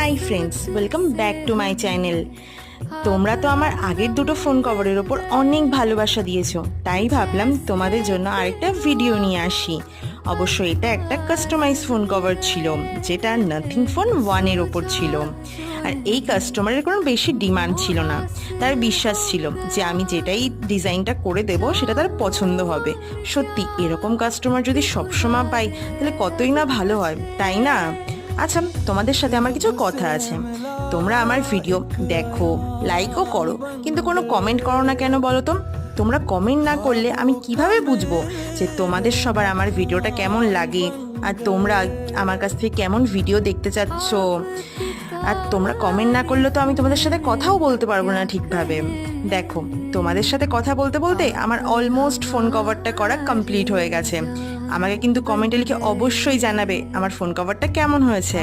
Hi friends, welcome back to my channel. তোমরা তো আমার আগের দুটো ফোন কভারের ওপর অনেক ভালোবাসা দিয়েছো, তাই ভাবলাম তোমাদের জন্য আরেকটা ভিডিও নিয়ে আসি। অবশ্য এটা একটা কাস্টমাইজ ফোন কভার ছিল, যেটা নাথিং ফোন 1-এর ওপর ছিল। আর এই কাস্টমারের কোনো বেশি ডিমান্ড ছিল না, তার বিশ্বাস ছিল যে আমি যেটাই ডিজাইনটা করে দেব সেটা তার পছন্দ হবে। সত্যি এরকম কাস্টমার যদি সবসময় পাই তাহলে কতই না ভালো হয়, তাই না? আচ্ছা, তোমাদের সাথে আমার কিছু কথা আছে। তোমরা আমার ভিডিও দেখো, লাইকও করো, কিন্তু কোনো কমেন্ট করো না কেন বলো তো? তোমরা কমেন্ট না করলে আমি কিভাবে বুঝবো যে তোমাদের সবার আমার ভিডিওটা কেমন লাগে আর তোমরা আমার কাছ থেকে কেমন ভিডিও দেখতে চাচ্ছ? আর তোমরা কমেন্ট না করলে তো আমি তোমাদের সাথে কথাও বলতে পারবো না ঠিকভাবে। দেখো, তোমাদের সাথে কথা বলতে বলতে আমার অলমোস্ট ফোন কভারটা করা কমপ্লিট হয়ে গেছে। আমাকে কিন্তু কমেন্টে লিখে অবশ্যই জানাবে আমার ফোন কভারটা কেমন হয়েছে।